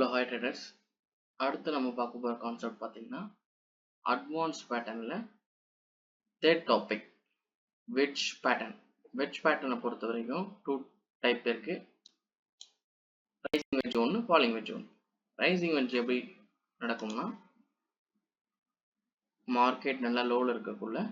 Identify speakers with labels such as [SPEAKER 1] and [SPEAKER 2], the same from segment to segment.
[SPEAKER 1] Hello, hi traders. அடுத்து நம்ம பார்க்க போகிற கான்செப்ட் பார்த்தீங்கன்னா அட்வான்ஸ் பேட்டர்னில் third topic wedge pattern. Wedge பேட்டர்னை பொறுத்த வரைக்கும் 2 டைப் இருக்குது. ரைசிங் வெட்ஜ் ஒன்று, ஃபாலிங் வெட்ஜ் ஒன்று. ரைசிங் வெட்ஜ் எப்படி நடக்கும்னா மார்க்கெட் நல்லா லோவில் இருக்கக்குள்ள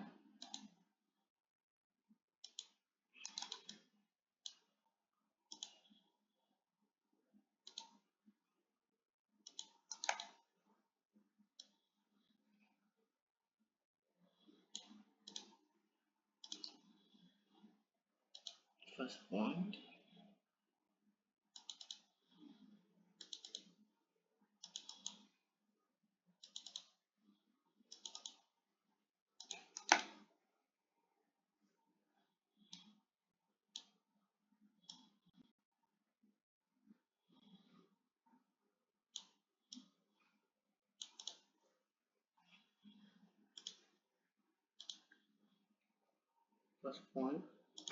[SPEAKER 1] first point,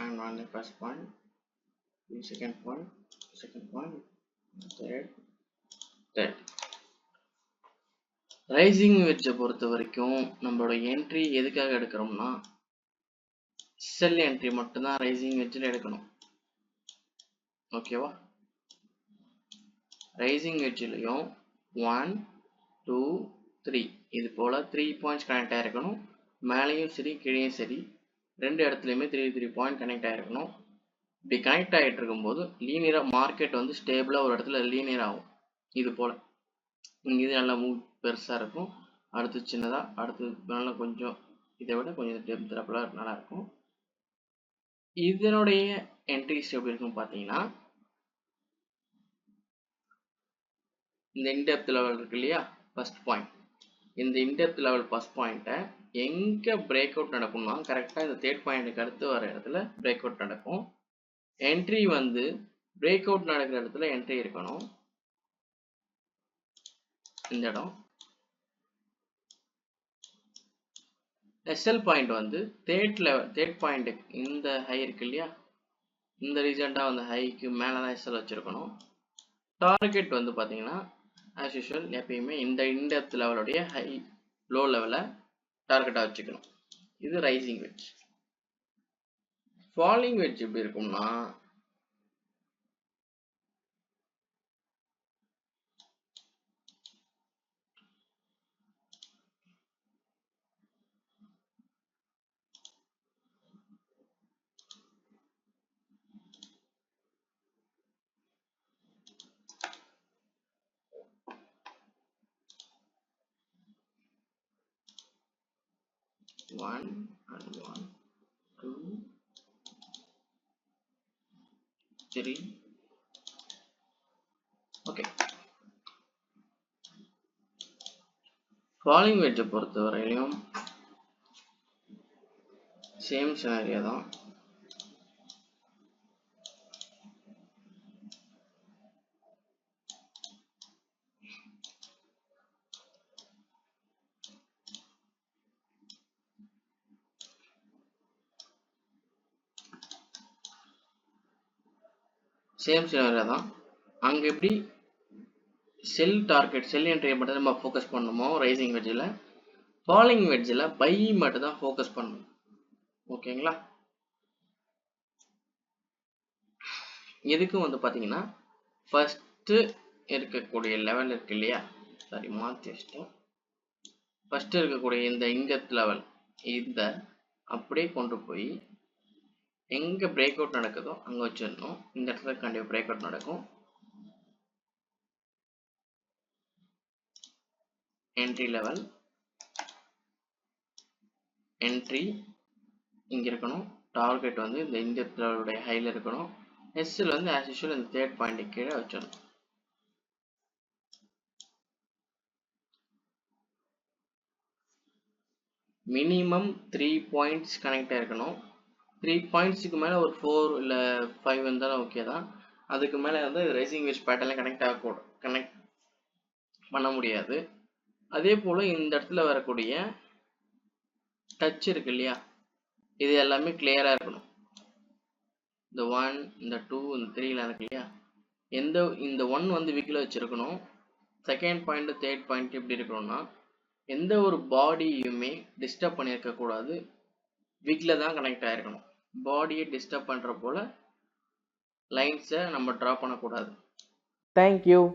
[SPEAKER 1] and on the first point, the second point, third. Rising வெட்ஜை பொறுத்த வரைக்கும் நம்மளோட என்ட்ரி எதுக்காக எடுக்கிறோம்னா செல் என்ட்ரி மட்டும்தான் ரைசிங் வெட்ஜில் எடுக்கணும். ஓகேவா? ரைசிங் வெட்ஜ்லையும் 1 2 3 இது போல் 3 பாயிண்ட்ஸ் கனெக்ட் ஆகிருக்கணும். மேலேயும் சரி கீழேயும் சரி ரெண்டு இடத்துலையுமே 3 பாயிண்ட் கனெக்ட் ஆகிருக்கணும். இப்படி கனெக்ட் ஆகிட்டு இருக்கும்போது லீனியராக மார்க்கெட் வந்து ஸ்டேபிளாக ஒரு இடத்துல லீனியர் ஆகும். இது போல் இங்கே இது நல்லா மூவ் பெருசாக இருக்கும், அடுத்து சின்னதாக, அடுத்து நல்லா கொஞ்சம் இதை விட கொஞ்சம் டெப்த்ராப்பில் நல்லாயிருக்கும். இதனுடைய என்ட்ரிஸ் எப்படி இருக்குன்னு பார்த்தீங்கன்னா இந்த இன்டெப்த் லெவல் இருக்கு இல்லையா, ஃபர்ஸ்ட் பாயிண்ட். இந்த இன்டெப்த் லெவல் ஃபர்ஸ்ட் பாயிண்ட்டை எங்கே பிரேக் அவுட் நடக்கும்னா கரெக்டாக இந்த தேர்ட் பாயிண்ட்டுக்கு அடுத்து வர இடத்துல பிரேக் அவுட் நடக்கும். என்ட்ரி வந்து பிரேக் அவுட் நடக்கிற இடத்துல என்ட்ரி இருக்கணும். இந்த இடம் எஸ்எல் பாயிண்ட் வந்து தேர்ட் பாயிண்ட் இந்த ஹை இருக்கு இல்லையா, இந்த ரீசெண்டாக அந்த ஹைக்கு மேலே தான் எஸ்எல் வச்சுருக்கணும். டார்கெட் வந்து பார்த்தீங்கன்னா ஆஸ் யூஷுவல் எப்பயுமே இந்த இன்டெப்த் லெவலுடைய ஹை லோ லெவலில் டார்கெட்டாக வச்சுக்கணும். இது ரைசிங் வெட்ஜ். ஃபாலிங் வெட்ஜ் எப்படி இருக்கும்னா one and 1 2 3. ஓகே, ஃபாலிங் வெட்ஜை பொறுத்த வரையிலும் சேம் சினாரியோ தான். அங்கே எப்படி செல் டார்கெட் செல் என்ட்ரியை மட்டும் நம்ம ஃபோக்கஸ் பண்ணணுமோ ரைசிங் வெட்ஜில், ஃபாலிங் வெட்ஜில் பை மட்டும் தான் ஃபோக்கஸ் பண்ணணும். ஓகேங்களா? எதுக்கும் வந்து பார்த்தீங்கன்னா ஃபஸ்ட்டு இருக்கக்கூடிய லெவல் இருக்கு இல்லையா, சாரி மாற்றி வச்சிட்டோம். ஃபஸ்ட்டு இருக்கக்கூடிய இந்த இன்டெப்த் லெவல் இந்த அப்படியே கொண்டு போய் எங்கே பிரேக் அவுட் நடக்குதோ அங்கே வச்சிடணும். இந்த இடத்துல கண்டிப்பாக பிரேக் அவுட் நடக்கும். என்ட்ரி லெவல் என்ட்ரி இங்கே இருக்கணும். டார்கெட் வந்து இந்த இன்டெப்த் லெவலுடைய ஹையில் இருக்கணும். எஸ்எல் வந்து ஆஸ் யூஷுவல் இந்த தேர்ட் பாயிண்ட் கீழே வச்சிடணும். மினிமம் 3 பாயிண்ட்ஸ் கனெக்ட் ஆகிருக்கணும். 3 பாயிண்ட்ஸுக்கு மேலே ஒரு 4 இல்லை 5 இருந்தாலும் ஓகே தான். அதுக்கு மேலே வந்து ரைசிங் வெட்ஜ் பேட்டர்னில் கனெக்ட் பண்ண முடியாது. அதே போல் இந்த இடத்துல வரக்கூடிய டச் இருக்கு இல்லையா, இது எல்லாமே கிளியராக இருக்கணும். இந்த 1 இந்த 2 இந்த 3 இருக்கு இல்லையா, இந்த 1 வந்து விக்கில் வச்சுருக்கணும். செகண்ட் பாயிண்ட் தேர்ட் பாயிண்ட் எப்படி இருக்கணும்னா எந்த ஒரு பாடியுமே டிஸ்டர்ப் பண்ணியிருக்க கூடாது. விக்ல தான் கனெக்ட் ஆகிருக்கணும். பாடியை டிஸ்டர்ப் பண்ணுற போல் லைன்ஸை நம்ம ட்ரா பண்ணக்கூடாது.
[SPEAKER 2] தேங்க்யூ.